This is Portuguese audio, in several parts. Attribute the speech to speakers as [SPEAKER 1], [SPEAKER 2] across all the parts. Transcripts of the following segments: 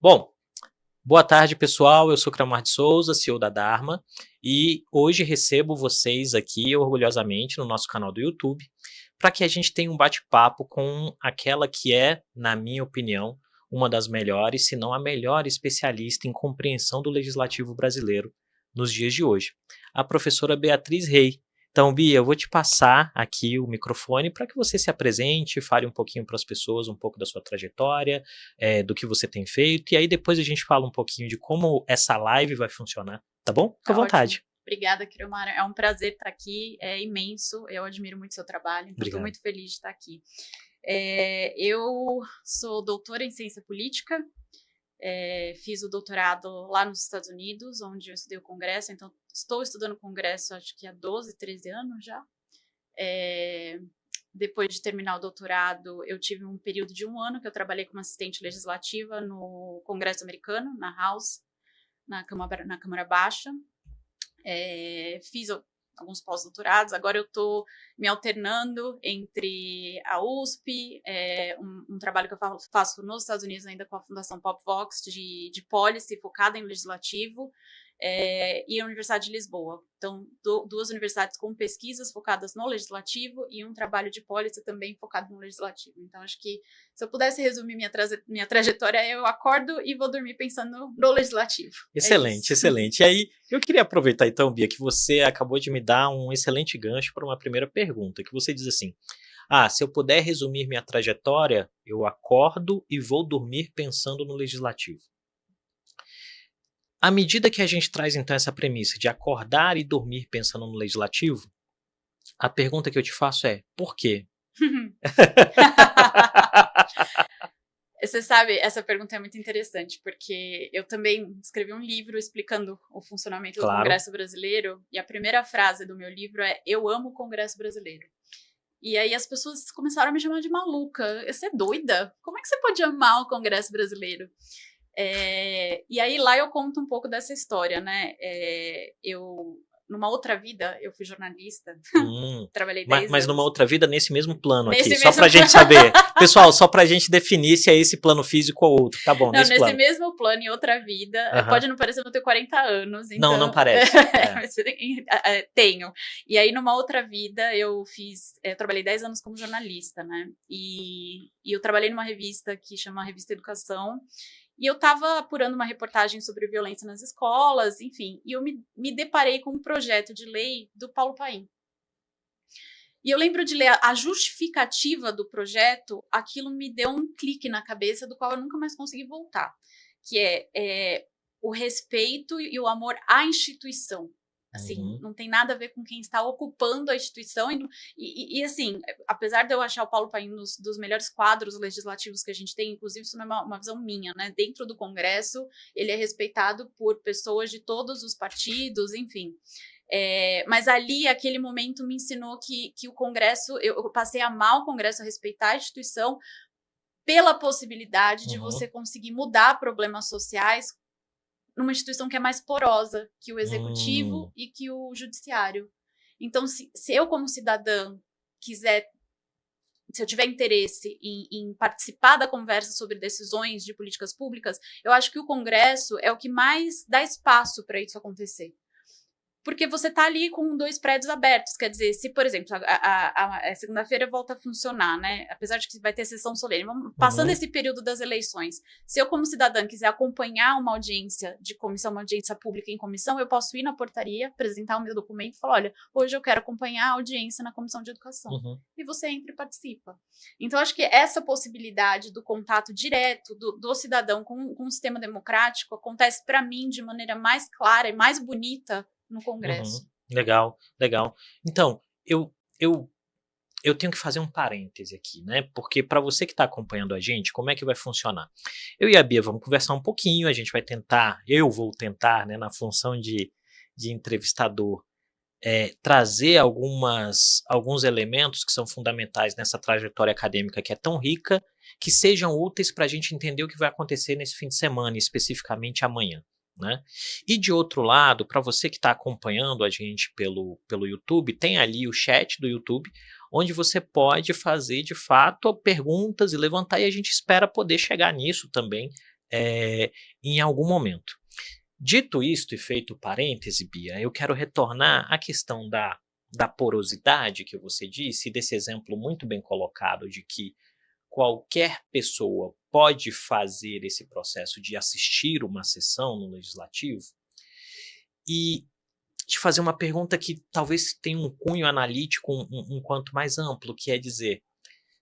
[SPEAKER 1] Bom, boa tarde, pessoal. Eu sou Cramar de Souza, CEO da Dharma, e hoje recebo vocês aqui orgulhosamente no nosso canal do YouTube para que a gente tenha um bate-papo com aquela que é, na minha opinião, uma das melhores, se não a melhor especialista em compreensão do legislativo brasileiro nos dias de hoje, a professora Beatriz Rey. Então, Bia, eu vou te passar aqui o microfone para que você se apresente, fale um pouquinho para as pessoas, um pouco da sua trajetória, do que você tem feito, e aí depois a gente fala um pouquinho de como essa live vai funcionar, tá bom? Fica à
[SPEAKER 2] Tá ótimo.
[SPEAKER 1] vontade.
[SPEAKER 2] Obrigada, Kiromara. É um prazer estar aqui, é imenso. Eu admiro muito seu trabalho, então estou
[SPEAKER 1] Obrigado.
[SPEAKER 2] muito feliz de estar aqui. Eu sou doutora em ciência política, fiz o doutorado lá nos Estados Unidos, onde eu estudei o Congresso, então estou estudando o Congresso acho que há 12, 13 anos já. Depois de terminar o doutorado, eu tive um período de 1 ano que eu trabalhei como assistente legislativa no Congresso americano, na House, na Câmara Baixa. Fiz alguns pós-doutorados, agora eu estou me alternando entre a USP, um trabalho que eu faço nos Estados Unidos ainda com a Fundação PopVox, de policy focada em legislativo, e a Universidade de Lisboa. Então, duas universidades com pesquisas focadas no legislativo e um trabalho de policy também focado no legislativo. Então, acho que se eu pudesse resumir minha trajetória, eu acordo e vou dormir pensando no legislativo.
[SPEAKER 1] Excelente, excelente. E aí, eu queria aproveitar então, Bia, que você acabou de me dar um excelente gancho para uma primeira pergunta, que você diz assim, se eu puder resumir minha trajetória, eu acordo e vou dormir pensando no legislativo. À medida que a gente traz então essa premissa de acordar e dormir pensando no legislativo, a pergunta que eu te faço é, por quê?
[SPEAKER 2] Você sabe, essa pergunta é muito interessante, porque eu também escrevi um livro explicando o funcionamento do Congresso Brasileiro, e a primeira frase do meu livro é: eu amo o Congresso Brasileiro. E aí as pessoas começaram a me chamar de maluca. Você é doida? Como é que você pode amar o Congresso Brasileiro? E aí lá eu conto um pouco dessa história, né? Numa outra vida, eu fui jornalista, trabalhei 10 anos.
[SPEAKER 1] Mas numa outra vida, nesse mesmo plano
[SPEAKER 2] nesse
[SPEAKER 1] aqui, só pra gente saber. Pessoal, só pra gente definir se é esse plano físico ou outro, tá bom,
[SPEAKER 2] não, nesse
[SPEAKER 1] plano.
[SPEAKER 2] mesmo plano, em outra vida, pode não parecer que eu tenho 40 anos, então...
[SPEAKER 1] Não parece.
[SPEAKER 2] Tenho. E aí, numa outra vida, eu trabalhei 10 anos como jornalista, né? E eu trabalhei numa revista que chama Revista Educação, e eu estava apurando uma reportagem sobre violência nas escolas, enfim, e eu me deparei com um projeto de lei do Paulo Paim. E eu lembro de ler a justificativa do projeto, aquilo me deu um clique na cabeça do qual eu nunca mais consegui voltar, que é o respeito e o amor à instituição. Assim, não tem nada a ver com quem está ocupando a instituição. E assim, apesar de eu achar o Paulo Paim dos melhores quadros legislativos que a gente tem, inclusive isso não é uma visão minha, né? Dentro do Congresso, ele é respeitado por pessoas de todos os partidos, enfim. Mas ali, aquele momento me ensinou que o Congresso, eu passei a amar o Congresso, a respeitar a instituição, pela possibilidade de você conseguir mudar problemas sociais numa instituição que é mais porosa que o executivo e que o judiciário. Então, se eu, como cidadã, se eu tiver interesse em participar da conversa sobre decisões de políticas públicas, eu acho que o Congresso é o que mais dá espaço para isso acontecer. Porque você está ali com 2 prédios abertos, quer dizer, se, por exemplo, a segunda-feira volta a funcionar, né? Apesar de que vai ter sessão solene, passando esse período das eleições, se eu, como cidadã, quiser acompanhar uma audiência de comissão, uma audiência pública em comissão, eu posso ir na portaria, apresentar o meu documento e falar, olha, hoje eu quero acompanhar a audiência na Comissão de Educação. E você entra e participa. Então, acho que essa possibilidade do contato direto do cidadão com um sistema democrático acontece, para mim, de maneira mais clara e mais bonita no Congresso.
[SPEAKER 1] Legal. Então, eu tenho que fazer um parêntese aqui, né? Porque para você que está acompanhando a gente, como é que vai funcionar? Eu e a Bia vamos conversar um pouquinho, eu vou tentar, né, na função de entrevistador, trazer alguns elementos que são fundamentais nessa trajetória acadêmica que é tão rica, que sejam úteis para a gente entender o que vai acontecer nesse fim de semana, especificamente amanhã. Né? E de outro lado, para você que está acompanhando a gente pelo YouTube, tem ali o chat do YouTube, onde você pode fazer de fato perguntas e levantar, e a gente espera poder chegar nisso também em algum momento. Dito isto e feito o parêntese, Bia, eu quero retornar à questão da porosidade que você disse, desse exemplo muito bem colocado de que qualquer pessoa pode fazer esse processo de assistir uma sessão no Legislativo, e te fazer uma pergunta que talvez tenha um cunho analítico um quanto mais amplo, que é dizer,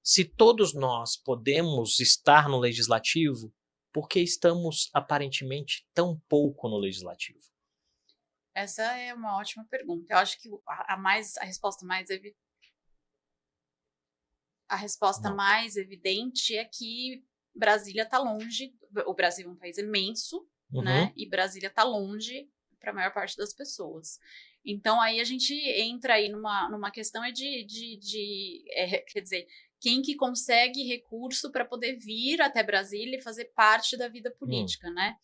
[SPEAKER 1] se todos nós podemos estar no Legislativo, por que estamos aparentemente tão pouco no Legislativo?
[SPEAKER 2] Essa é uma ótima pergunta. Eu acho que a resposta
[SPEAKER 1] Não.
[SPEAKER 2] mais evidente é que Brasília está longe. O Brasil é um país imenso, né? E Brasília está longe para a maior parte das pessoas. Então aí a gente entra aí numa questão quer dizer, quem que consegue recurso para poder vir até Brasília e fazer parte da vida política, né?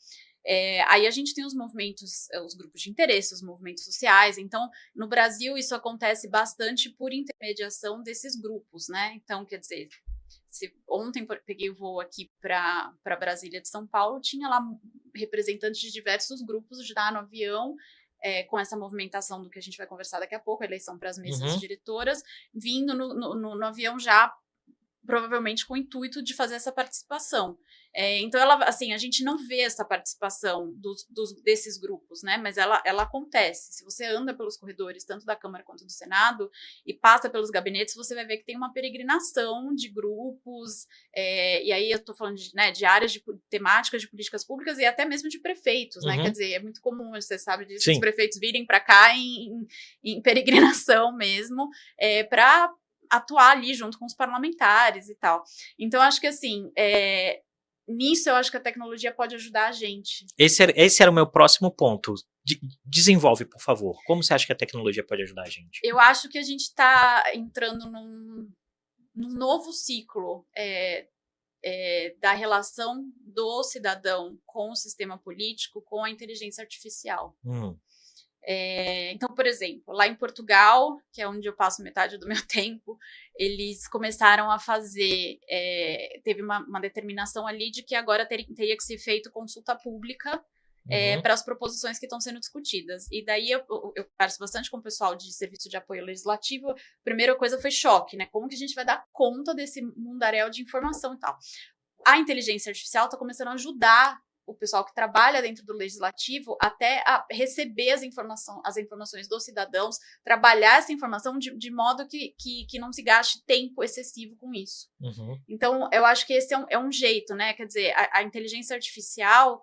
[SPEAKER 2] Aí a gente tem os movimentos, os grupos de interesse, os movimentos sociais. Então, no Brasil, isso acontece bastante por intermediação desses grupos, né? Então, quer dizer, ontem peguei o voo aqui para Brasília de São Paulo, tinha lá representantes de diversos grupos já no avião, com essa movimentação do que a gente vai conversar daqui a pouco, a eleição para as mesas diretoras, vindo no avião já provavelmente com o intuito de fazer essa participação. Então, assim, a gente não vê essa participação desses grupos, né? Mas ela acontece. Se você anda pelos corredores, tanto da Câmara quanto do Senado, e passa pelos gabinetes, você vai ver que tem uma peregrinação de grupos, e aí eu estou falando de áreas temáticas de políticas públicas e até mesmo de prefeitos, né? Quer dizer, é muito comum, você sabe disso, os prefeitos virem para cá em peregrinação mesmo, para atuar ali junto com os parlamentares e tal. Então, acho que assim, nisso eu acho que a tecnologia pode ajudar a gente.
[SPEAKER 1] Esse era o meu próximo ponto. Desenvolve, por favor. Como você acha que a tecnologia pode ajudar a gente?
[SPEAKER 2] Eu acho que a gente está entrando num novo ciclo da relação do cidadão com o sistema político, com a inteligência artificial. Então, por exemplo, lá em Portugal, que é onde eu passo metade do meu tempo, eles começaram a fazer, teve uma determinação ali de que agora teria que ser feito consulta pública para as proposições que estão sendo discutidas. E daí eu converso bastante com o pessoal de serviço de apoio legislativo. A primeira coisa foi choque, né? Como que a gente vai dar conta desse mundaréu de informação e tal? A inteligência artificial está começando a ajudar o pessoal que trabalha dentro do legislativo até a receber as informações dos cidadãos, trabalhar essa informação de modo que não se gaste tempo excessivo com isso. Então, eu acho que esse é um jeito, né? Quer dizer, a inteligência artificial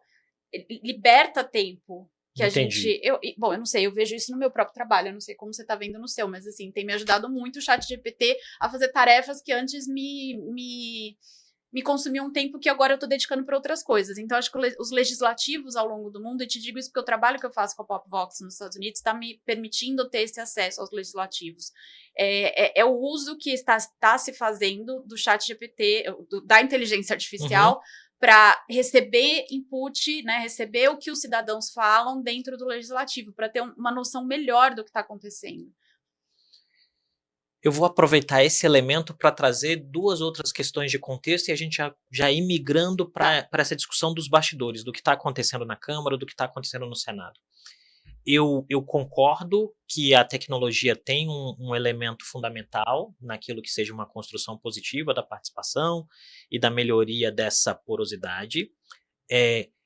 [SPEAKER 2] liberta tempo que a gente... Bom, eu não sei, eu vejo isso no meu próprio trabalho, eu não sei como você está vendo no seu, mas assim, tem me ajudado muito o ChatGPT a fazer tarefas que antes me consumiu um tempo que agora eu estou dedicando para outras coisas. Então, acho que os legislativos ao longo do mundo, e te digo isso porque o trabalho que eu faço com a PopVox nos Estados Unidos está me permitindo ter esse acesso aos legislativos. É o uso que está se fazendo do ChatGPT, da inteligência artificial, para receber input, né, receber o que os cidadãos falam dentro do legislativo, para ter uma noção melhor do que está acontecendo.
[SPEAKER 1] Eu vou aproveitar esse elemento para trazer duas outras questões de contexto e a gente já ir migrando para essa discussão dos bastidores, do que está acontecendo na Câmara, do que está acontecendo no Senado. Eu concordo que a tecnologia tem um elemento fundamental naquilo que seja uma construção positiva da participação e da melhoria dessa porosidade.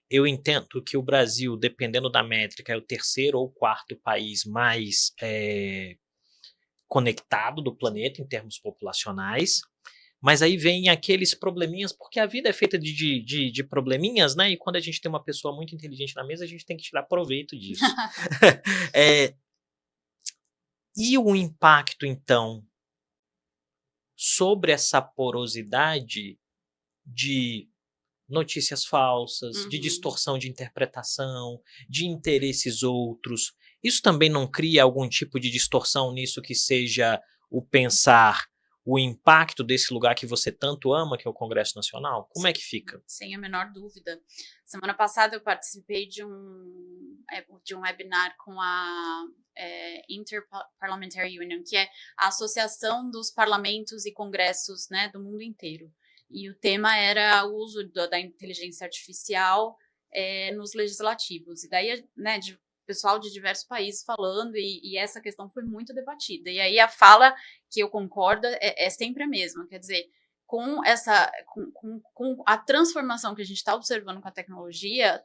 [SPEAKER 1] Eu entendo que o Brasil, dependendo da métrica, é o terceiro ou quarto país mais conectado do planeta em termos populacionais, mas aí vem aqueles probleminhas, porque a vida é feita de probleminhas, né? E quando a gente tem uma pessoa muito inteligente na mesa, a gente tem que tirar proveito disso. E o impacto, então, sobre essa porosidade de notícias falsas, de distorção de interpretação, de interesses outros. Isso também não cria algum tipo de distorção nisso que seja o pensar o impacto desse lugar que você tanto ama, que é o Congresso Nacional? Como é que fica?
[SPEAKER 2] Sem a menor dúvida. Semana passada eu participei de um webinar com a Interparliamentary Union, que é a associação dos parlamentos e congressos, né, do mundo inteiro. E o tema era o uso da inteligência artificial nos legislativos. E daí, né, pessoal de diversos países falando, e essa questão foi muito debatida. E aí a fala que eu concordo é sempre a mesma, quer dizer, com a transformação que a gente está observando com a tecnologia,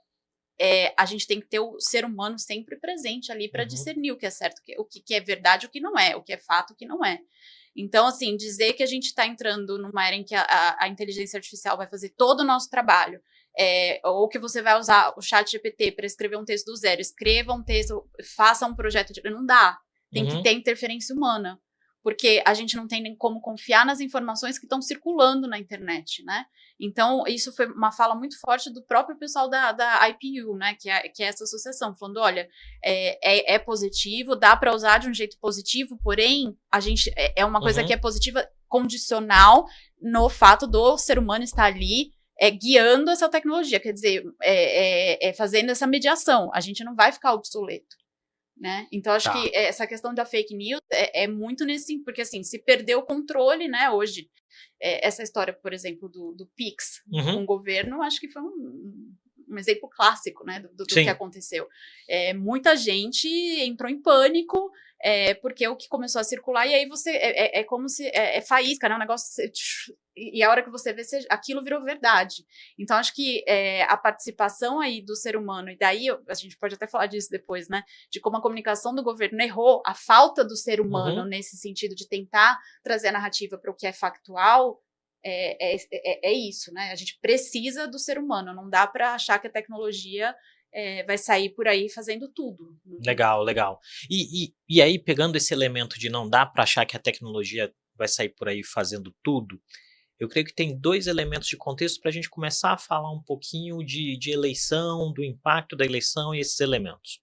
[SPEAKER 2] a gente tem que ter o ser humano sempre presente ali para discernir o que é certo, o que é verdade, o que não é, o que é fato, o que não é. Então, assim, dizer que a gente está entrando numa era em que a inteligência artificial vai fazer todo o nosso trabalho, ou que você vai usar o chat GPT para escrever um texto do zero, escreva um texto, faça um projeto, não dá. Tem que ter interferência humana, porque a gente não tem nem como confiar nas informações que estão circulando na internet, né? Então, isso foi uma fala muito forte do próprio pessoal da IPU, né? Que é essa associação, falando, olha, é positivo, dá para usar de um jeito positivo, porém, a gente é uma coisa que é positiva condicional no fato do ser humano estar ali guiando essa tecnologia, quer dizer, fazendo essa mediação. A gente não vai ficar obsoleto, né? Então, acho que essa questão da fake news é muito nesse... Porque, assim, se perdeu o controle, né, hoje. Essa história, por exemplo, do Pix com o governo, acho que foi um exemplo clássico, né, do que aconteceu. Muita gente entrou em pânico, porque o que começou a circular, e aí você... É como se... É faísca, né? Um negócio... E a hora que você vê, aquilo virou verdade. Então, acho que a participação aí do ser humano, e daí a gente pode até falar disso depois, né? De como a comunicação do governo errou, a falta do ser humano nesse sentido de tentar trazer a narrativa para o que é factual, é isso, né? A gente precisa do ser humano, não dá para achar que a tecnologia vai sair por aí fazendo tudo.
[SPEAKER 1] Legal, legal. E aí, pegando esse elemento de não dá para achar que a tecnologia vai sair por aí fazendo tudo, eu creio que tem 2 elementos de contexto para a gente começar a falar um pouquinho de eleição, do impacto da eleição e esses elementos.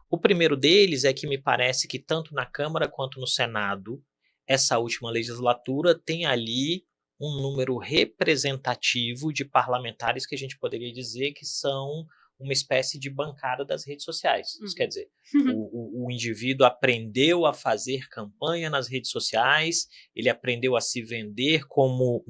[SPEAKER 1] O primeiro deles é que me parece que tanto na Câmara quanto no Senado, essa última legislatura tem ali um número representativo de parlamentares que a gente poderia dizer que são uma espécie de bancada das redes sociais. Isso quer dizer, o indivíduo aprendeu a fazer campanha nas redes sociais, ele aprendeu a se vender como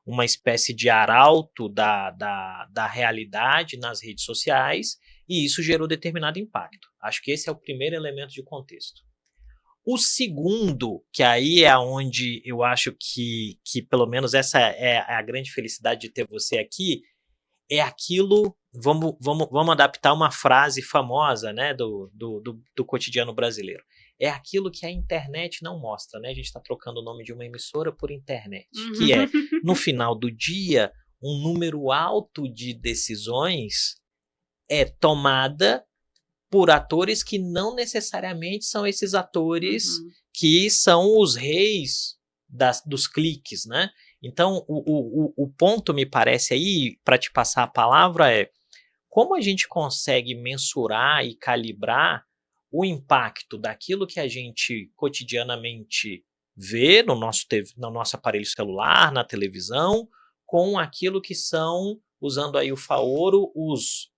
[SPEAKER 1] uma espécie de arauto da realidade nas redes sociais, e isso gerou determinado impacto. Acho que esse é o primeiro elemento de contexto. O segundo, que aí é onde eu acho que pelo menos essa é a grande felicidade de ter você aqui, é aquilo, vamos adaptar uma frase famosa, né, do cotidiano brasileiro. É aquilo que a internet não mostra, né? A gente está trocando o nome de uma emissora por internet, que é, no final do dia, um número alto de decisões é tomada por atores que não necessariamente são esses atores que são os reis dos cliques, né? Então, o ponto, me parece aí, para te passar a palavra, é como a gente consegue mensurar e calibrar o impacto daquilo que a gente cotidianamente vê no nosso aparelho celular, na televisão, com aquilo que são, usando aí o Faoro, os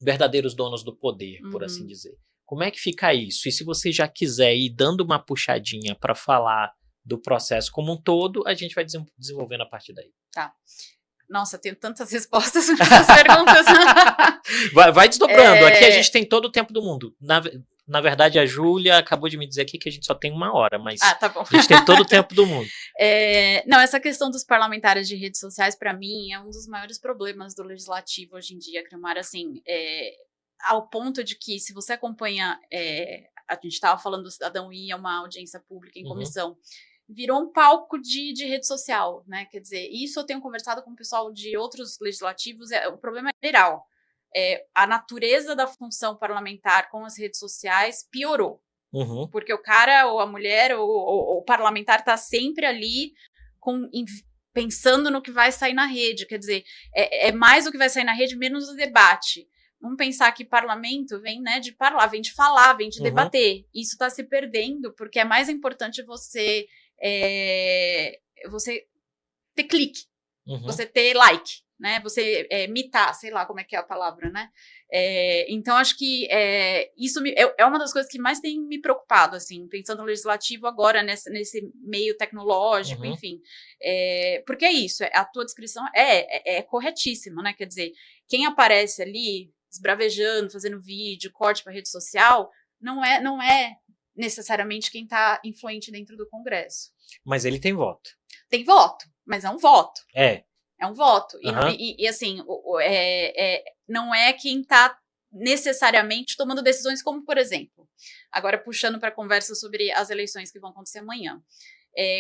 [SPEAKER 1] verdadeiros donos do poder, por assim dizer. Como é que fica isso? E se você já quiser ir dando uma puxadinha para falar do processo como um todo, a gente vai desenvolvendo a partir daí.
[SPEAKER 2] Tá. Nossa, tenho tantas respostas nessas perguntas.
[SPEAKER 1] Vai desdobrando. Aqui a gente tem todo o tempo do mundo. Na verdade, a Júlia acabou de me dizer aqui que a gente só tem 1 hora, mas
[SPEAKER 2] tá bom.
[SPEAKER 1] A gente tem todo o tempo do mundo.
[SPEAKER 2] Não, essa questão dos parlamentares de redes sociais, para mim, é um dos maiores problemas do legislativo hoje em dia, Cremara, assim, ao ponto de que, se você acompanha, a gente estava falando do Cidadão I, é uma audiência pública em comissão, virou um palco de rede social, né? Quer dizer, isso eu tenho conversado com o pessoal de outros legislativos, o problema é geral. A natureza da função parlamentar com as redes sociais piorou. Porque o cara, ou a mulher, ou o parlamentar está sempre ali pensando no que vai sair na rede. Quer dizer, é mais o que vai sair na rede, menos o debate. Vamos pensar que parlamento vem, né, de falar, vem de debater. Isso está se perdendo, porque é mais importante você ter clique, você ter like. né? Você mitar, sei lá como é que é a palavra, né? Então, acho que isso é uma das coisas que mais tem me preocupado, assim, pensando no legislativo agora, nesse meio tecnológico,
[SPEAKER 1] Uhum.
[SPEAKER 2] enfim. Porque é isso, a tua descrição é corretíssima, né? Quer dizer, quem aparece ali, esbravejando, fazendo vídeo, corte para rede social, não é necessariamente quem está influente dentro do Congresso.
[SPEAKER 1] Mas ele tem voto.
[SPEAKER 2] Tem voto, mas é um voto.
[SPEAKER 1] É.
[SPEAKER 2] É um voto.
[SPEAKER 1] Uhum.
[SPEAKER 2] E assim, não é quem está necessariamente tomando decisões, como, por exemplo, agora puxando para a conversa sobre as eleições que vão acontecer amanhã.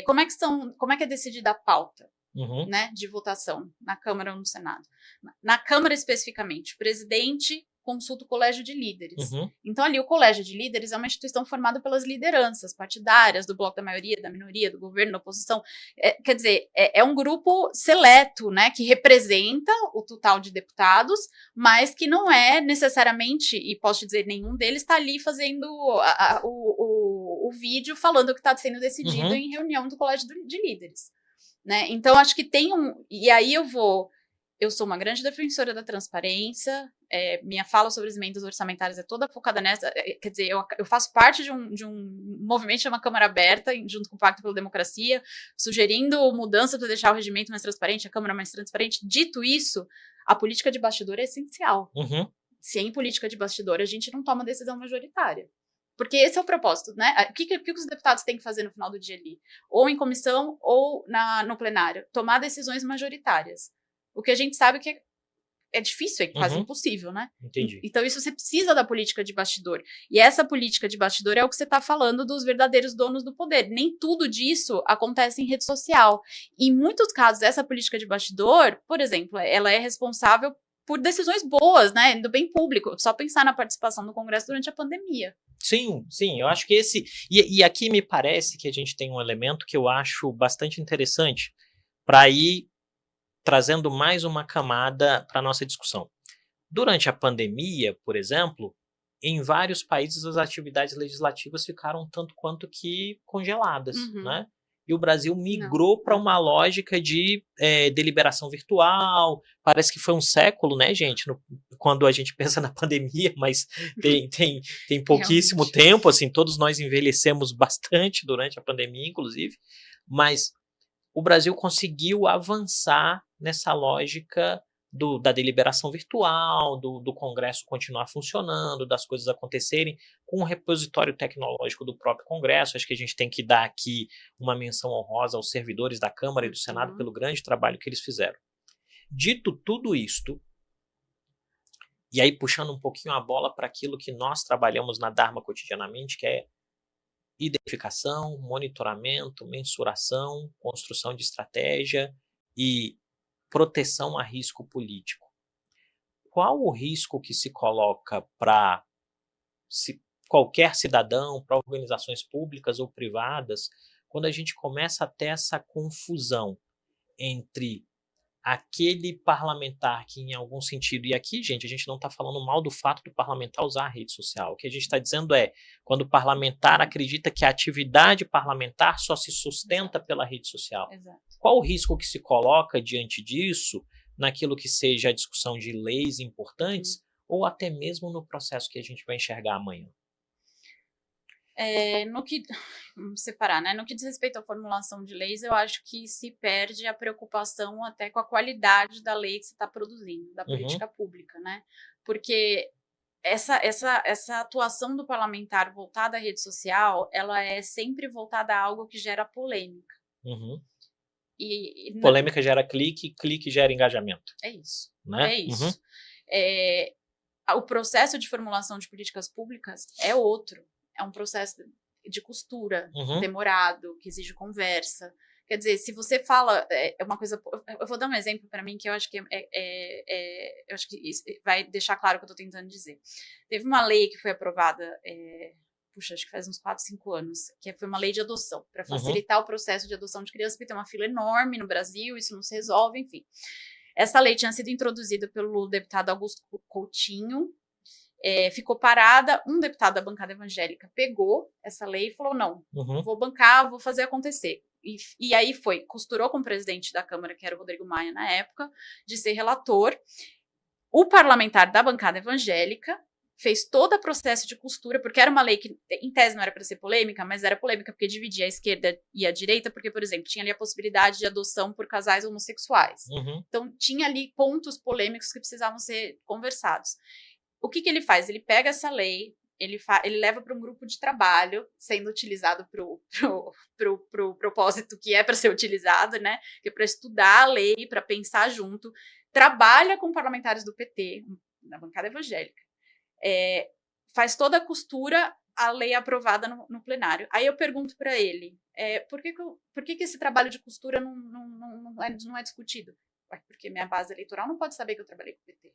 [SPEAKER 2] Como é que é decidida a pauta,
[SPEAKER 1] Uhum.
[SPEAKER 2] né, de votação na Câmara ou no Senado? Na Câmara, especificamente, o presidente consulta o colégio de líderes.
[SPEAKER 1] Uhum.
[SPEAKER 2] Então, ali, o colégio de líderes é uma instituição formada pelas lideranças partidárias, do bloco da maioria, da minoria, do governo, da oposição. Quer dizer, é um grupo seleto, né, que representa o total de deputados, mas que não é necessariamente, e posso te dizer, nenhum deles está ali fazendo o vídeo falando o que está sendo decidido em reunião do colégio de líderes. Né? Então, acho que tem e aí eu sou uma grande defensora da transparência, minha fala sobre as emendas orçamentárias é toda focada nessa, quer dizer, eu faço parte de um movimento chamado Câmara Aberta, junto com o Pacto pela Democracia, sugerindo mudanças para deixar o regimento mais transparente, a Câmara mais transparente. Dito isso, a política de bastidor é essencial.
[SPEAKER 1] Uhum.
[SPEAKER 2] Sem política de bastidor, a gente não toma decisão majoritária. Porque esse é o propósito, né? O que os deputados têm que fazer no final do dia ali? Ou em comissão, ou no plenário. Tomar decisões majoritárias. O que a gente sabe que é difícil, é quase impossível, né?
[SPEAKER 1] Entendi.
[SPEAKER 2] Então, isso você precisa da política de bastidor. E essa política de bastidor é o que você está falando dos verdadeiros donos do poder. Nem tudo disso acontece em rede social. E em muitos casos, essa política de bastidor, por exemplo, ela é responsável por decisões boas, né, do bem público. Só pensar na participação do Congresso durante a pandemia.
[SPEAKER 1] Sim, sim, eu acho que esse... E aqui me parece que a gente tem um elemento que eu acho bastante interessante para ir trazendo mais uma camada para a nossa discussão. Durante a pandemia, por exemplo, em vários países as atividades legislativas ficaram tanto quanto que congeladas, né? E o Brasil migrou para uma lógica de deliberação virtual. Parece que foi um século, né, gente? Quando a gente pensa na pandemia, mas tem pouquíssimo tempo, assim, todos nós envelhecemos bastante durante a pandemia, inclusive. Mas o Brasil conseguiu avançar nessa lógica da deliberação virtual, do Congresso continuar funcionando, das coisas acontecerem com o repositório tecnológico do próprio Congresso. Acho que a gente tem que dar aqui uma menção honrosa aos servidores da Câmara e do Senado pelo grande trabalho que eles fizeram. Dito tudo isto, e aí puxando um pouquinho a bola para aquilo que nós trabalhamos na Dharma cotidianamente, que é identificação, monitoramento, mensuração, construção de estratégia e proteção a risco político. Qual o risco que se coloca para qualquer cidadão, para organizações públicas ou privadas, quando a gente começa a ter essa confusão entre aquele parlamentar que, em algum sentido, e aqui, gente, a gente não está falando mal do fato do parlamentar usar a rede social. O que a gente está dizendo é, quando o parlamentar acredita que a atividade parlamentar só se sustenta pela rede social.
[SPEAKER 2] Exato.
[SPEAKER 1] Qual o risco que se coloca diante disso, naquilo que seja a discussão de leis importantes, ou até mesmo no processo que a gente vai enxergar amanhã?
[SPEAKER 2] Vamos separar, né? No que diz respeito à formulação de leis, eu acho que se perde a preocupação até com a qualidade da lei que você está produzindo, da política pública, né? Porque essa atuação do parlamentar voltada à rede social, ela é sempre voltada a algo que gera polêmica.
[SPEAKER 1] Polêmica gera clique, clique gera engajamento.
[SPEAKER 2] É isso.
[SPEAKER 1] Né?
[SPEAKER 2] É isso. O processo de formulação de políticas públicas é outro. É um processo de costura, demorado, que exige conversa. Quer dizer, se você fala, é uma coisa... Eu vou dar um exemplo para mim que eu acho que eu acho que isso vai deixar claro o que eu estou tentando dizer. Teve uma lei que foi aprovada, acho que faz uns 4, 5 anos, que foi uma lei de adoção, para facilitar o processo de adoção de crianças, porque tem uma fila enorme no Brasil, isso não se resolve, enfim. Essa lei tinha sido introduzida pelo deputado Augusto Coutinho, ficou parada, um deputado da bancada evangélica pegou essa lei e falou, não, vou bancar, vou fazer acontecer. e aí costurou com o presidente da Câmara, que era o Rodrigo Maia na época, de ser relator. O parlamentar da bancada evangélica fez todo o processo de costura, porque era uma lei que, em tese, não era para ser polêmica, mas era polêmica porque dividia a esquerda e a direita, porque, por exemplo, tinha ali a possibilidade de adoção por casais homossexuais. Então, tinha ali pontos polêmicos que precisavam ser conversados. O que ele faz? Ele pega essa lei, ele leva para um grupo de trabalho, sendo utilizado pro propósito que é para ser utilizado, né? Que é para estudar a lei, para pensar junto, trabalha com parlamentares do PT, da bancada evangélica, faz toda a costura, a lei é aprovada no plenário. Aí eu pergunto para ele, por que esse trabalho de costura não é discutido? Porque minha base eleitoral não pode saber que eu trabalhei com o PT.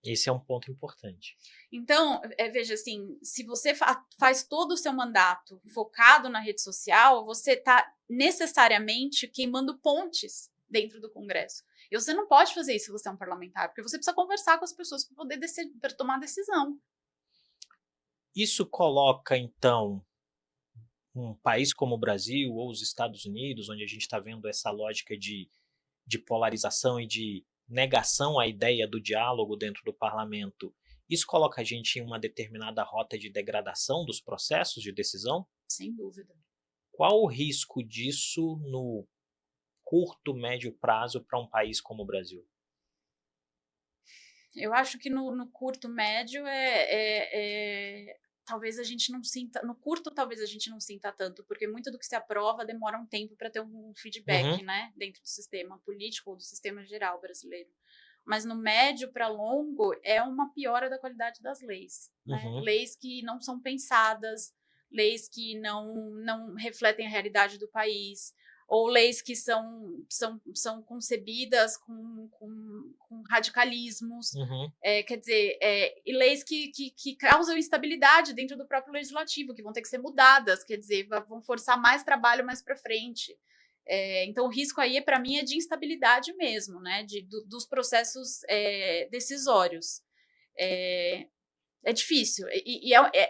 [SPEAKER 1] Esse é um ponto importante.
[SPEAKER 2] Então, veja assim, se você faz todo o seu mandato focado na rede social, você está necessariamente queimando pontes dentro do Congresso. E você não pode fazer isso se você é um parlamentar, porque você precisa conversar com as pessoas para poder tomar decisão.
[SPEAKER 1] Isso coloca, então, um país como o Brasil ou os Estados Unidos, onde a gente está vendo essa lógica de polarização e de negação à ideia do diálogo dentro do parlamento, isso coloca a gente em uma determinada rota de degradação dos processos de decisão?
[SPEAKER 2] Sem dúvida.
[SPEAKER 1] Qual o risco disso no curto, médio prazo para um país como o Brasil?
[SPEAKER 2] Eu acho que no curto, médio talvez a gente não sinta, no curto talvez a gente não sinta tanto, porque muito do que se aprova demora um tempo para ter um feedback, né, dentro do sistema político ou do sistema geral brasileiro. Mas no médio para longo é uma piora da qualidade das leis, né? Leis que não são pensadas, leis que não refletem a realidade do país, ou leis que são concebidas com radicalismos, quer dizer, e leis que causam instabilidade dentro do próprio legislativo, que vão ter que ser mudadas, quer dizer, vão forçar mais trabalho mais para frente. Então, o risco aí, para mim, é de instabilidade mesmo, né, dos processos decisórios. É difícil.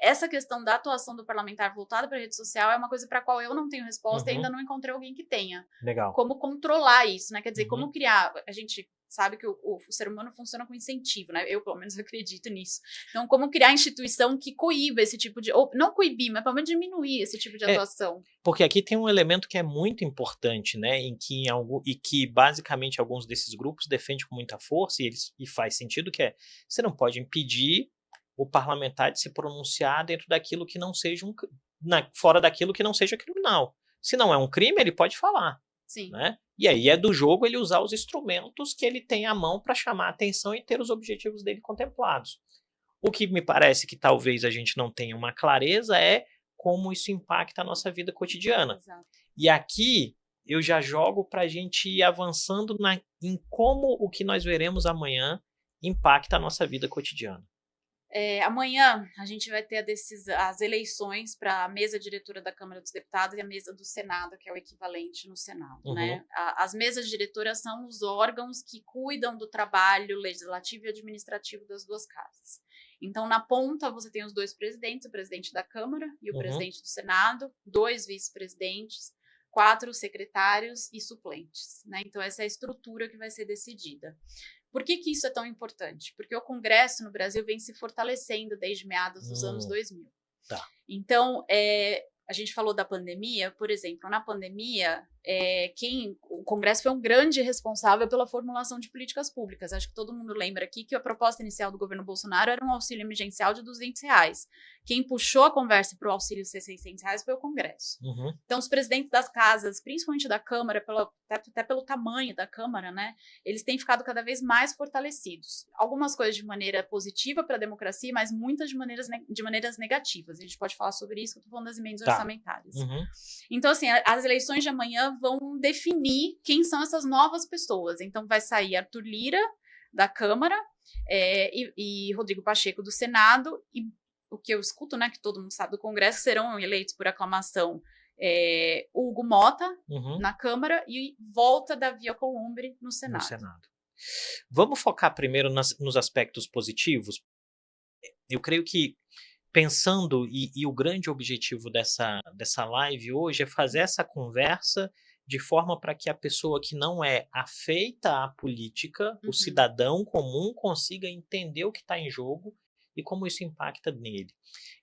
[SPEAKER 2] Essa questão da atuação do parlamentar voltada para a rede social é uma coisa para a qual eu não tenho resposta e ainda não encontrei alguém que tenha.
[SPEAKER 1] Legal.
[SPEAKER 2] Como controlar isso, né? Quer dizer, como criar... A gente sabe que o ser humano funciona com incentivo, né? Eu, pelo menos, acredito nisso. Então, como criar instituição que coíba esse tipo de... Ou não coibir, mas pelo menos diminuir esse tipo de atuação.
[SPEAKER 1] Porque aqui tem um elemento que é muito importante, né? E que, basicamente, alguns desses grupos defendem com muita força, e faz sentido, que você não pode impedir o parlamentar de se pronunciar dentro daquilo que não seja fora daquilo que não seja criminal. Se não é um crime, ele pode falar.
[SPEAKER 2] Sim.
[SPEAKER 1] Né? E aí é do jogo ele usar os instrumentos que ele tem à mão para chamar a atenção e ter os objetivos dele contemplados. O que me parece que talvez a gente não tenha uma clareza é como isso impacta a nossa vida cotidiana.
[SPEAKER 2] Exato.
[SPEAKER 1] E aqui eu já jogo para a gente ir avançando em como o que nós veremos amanhã impacta a nossa vida cotidiana.
[SPEAKER 2] Amanhã a gente vai ter as eleições para a mesa diretora da Câmara dos Deputados e a mesa do Senado, que é o equivalente no Senado. Né? As mesas diretoras são os órgãos que cuidam do trabalho legislativo e administrativo das duas casas. Então, na ponta, você tem os dois presidentes, o presidente da Câmara e o presidente do Senado, 2 vice-presidentes, 4 secretários e suplentes. Né? Então, essa é a estrutura que vai ser decidida. Por que isso é tão importante? Porque o Congresso no Brasil vem se fortalecendo desde meados dos anos 2000.
[SPEAKER 1] Tá.
[SPEAKER 2] Então, a gente falou da pandemia, por exemplo, na pandemia, o Congresso foi um grande responsável pela formulação de políticas públicas. Acho que todo mundo lembra aqui que a proposta inicial do governo Bolsonaro era um auxílio emergencial de R$200. Quem puxou a conversa para o auxílio de R$600 foi o Congresso. Então, os presidentes das casas, principalmente da Câmara, até pelo tamanho da Câmara, né, eles têm ficado cada vez mais fortalecidos. Algumas coisas de maneira positiva para a democracia, mas muitas de maneiras negativas. A gente pode falar sobre isso, eu estou falando das emendas orçamentárias. Então, assim, as eleições de amanhã vão definir quem são essas novas pessoas. Então, vai sair Arthur Lira, da Câmara, e Rodrigo Pacheco, do Senado, e o que eu escuto, né, que todo mundo sabe do Congresso, serão eleitos por aclamação Hugo Mota, na Câmara, e volta Davi Alcolumbre no Senado.
[SPEAKER 1] Vamos focar primeiro nos aspectos positivos? Eu creio que pensando, e o grande objetivo dessa live hoje é fazer essa conversa de forma para que a pessoa que não é afeita à política, o
[SPEAKER 2] Uhum.
[SPEAKER 1] cidadão comum, consiga entender o que está em jogo e como isso impacta nele.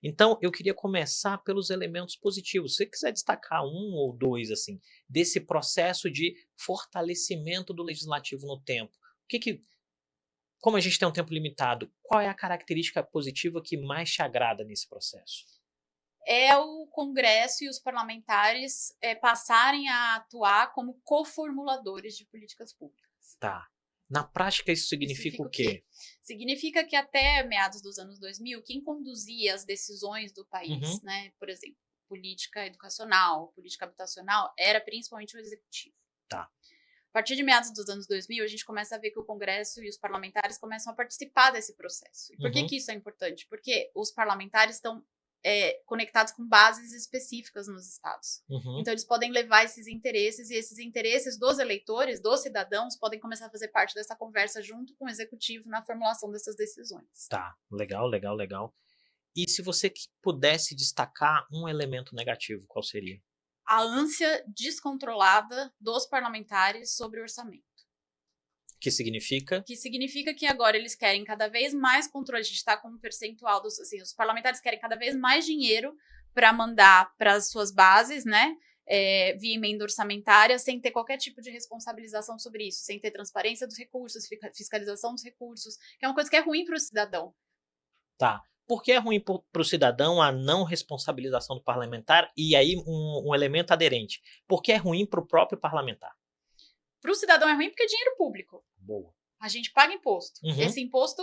[SPEAKER 1] Então, eu queria começar pelos elementos positivos. Se você quiser destacar um ou dois, assim, desse processo de fortalecimento do legislativo no tempo, como a gente tem um tempo limitado, qual é a característica positiva que mais te agrada nesse processo?
[SPEAKER 2] É o Congresso e os parlamentares passarem a atuar como coformuladores de políticas públicas.
[SPEAKER 1] Tá. Na prática, isso
[SPEAKER 2] Isso
[SPEAKER 1] significa
[SPEAKER 2] significa
[SPEAKER 1] o
[SPEAKER 2] o quê?
[SPEAKER 1] quê?
[SPEAKER 2] Significa que até meados dos anos 2000, quem conduzia as decisões do país,
[SPEAKER 1] Uhum,
[SPEAKER 2] né, por exemplo, política educacional, política habitacional, era principalmente o executivo.
[SPEAKER 1] tá.
[SPEAKER 2] A partir de meados dos anos 2000, a gente começa a ver que o Congresso e os parlamentares começam a participar desse processo. E por que
[SPEAKER 1] Uhum,
[SPEAKER 2] que isso é importante? Porque os parlamentares estão conectados com bases específicas nos estados.
[SPEAKER 1] uhum.
[SPEAKER 2] Então, eles podem levar esses interesses, e esses interesses dos eleitores, dos cidadãos, podem começar a fazer parte dessa conversa junto com o executivo na formulação dessas decisões.
[SPEAKER 1] Tá. Legal, legal, legal. E se você pudesse destacar um elemento negativo, qual seria?
[SPEAKER 2] A ânsia descontrolada dos parlamentares sobre o orçamento.
[SPEAKER 1] Que significa?
[SPEAKER 2] Que significa que agora eles querem cada vez mais controle. A gente está com um percentual dos, assim, os parlamentares querem cada vez mais dinheiro para mandar para as suas bases, né? Via emenda orçamentária, sem ter qualquer tipo de responsabilização sobre isso, sem ter transparência dos recursos, fiscalização dos recursos, que é uma coisa que é ruim para o cidadão.
[SPEAKER 1] Tá. Por que é ruim para o cidadão a não responsabilização do parlamentar? E aí, um elemento aderente. Por que é ruim para o próprio parlamentar?
[SPEAKER 2] Para o cidadão é ruim porque é dinheiro público.
[SPEAKER 1] Boa.
[SPEAKER 2] A gente paga imposto.
[SPEAKER 1] Uhum,
[SPEAKER 2] Esse imposto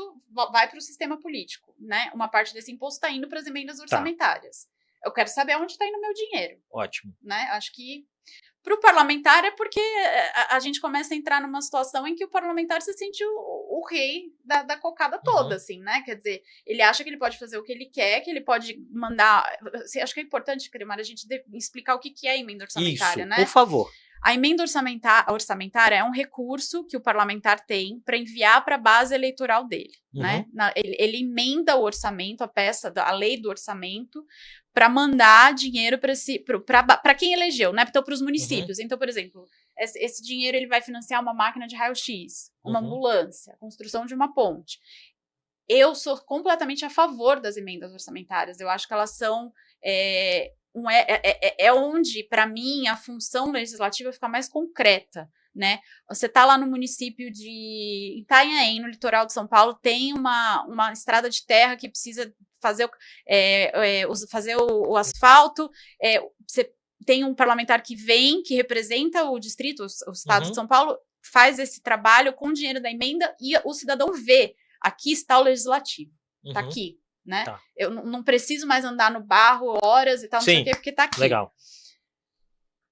[SPEAKER 2] vai para o sistema político, né? Uma parte desse imposto está indo para as emendas
[SPEAKER 1] tá.
[SPEAKER 2] orçamentárias. Eu quero saber onde está indo o meu dinheiro,
[SPEAKER 1] Ótimo.
[SPEAKER 2] né? Acho que para o parlamentar é porque a gente começa a entrar numa situação em que o parlamentar se sente o rei da cocada toda,
[SPEAKER 1] Uhum.
[SPEAKER 2] assim, né? Quer dizer, ele acha que ele pode fazer o que ele quer, que ele pode mandar. Assim, acho que é importante, Cremar, a gente explicar o que é a emenda orçamentária,
[SPEAKER 1] Isso, por
[SPEAKER 2] né?
[SPEAKER 1] favor.
[SPEAKER 2] A emenda orçamentária é um recurso que o parlamentar tem para enviar para a base eleitoral dele, né?
[SPEAKER 1] Uhum,
[SPEAKER 2] Ele emenda o orçamento, a lei do orçamento, para mandar dinheiro para quem elegeu, né? Então, para os
[SPEAKER 1] uhum,
[SPEAKER 2] municípios. Então, por exemplo, esse dinheiro ele vai financiar uma máquina de raio-x, uma
[SPEAKER 1] uhum.
[SPEAKER 2] ambulância, a construção de uma ponte. Eu sou completamente a favor das emendas orçamentárias. Eu acho que elas são onde, para mim, a função legislativa fica mais concreta, né? Você está lá no município de Itanhaém, no litoral de São Paulo, tem uma estrada de terra que precisa fazer, fazer o asfalto, você tem um parlamentar que vem, que representa o distrito, o estado de
[SPEAKER 1] Uhum,
[SPEAKER 2] São Paulo, faz esse trabalho com o dinheiro da emenda e o cidadão vê, aqui está o legislativo, está
[SPEAKER 1] uhum,
[SPEAKER 2] aqui, né?
[SPEAKER 1] tá.
[SPEAKER 2] Eu não preciso mais andar no barro horas e tal, não sei o
[SPEAKER 1] Sim,
[SPEAKER 2] quê, porque está aqui.
[SPEAKER 1] legal.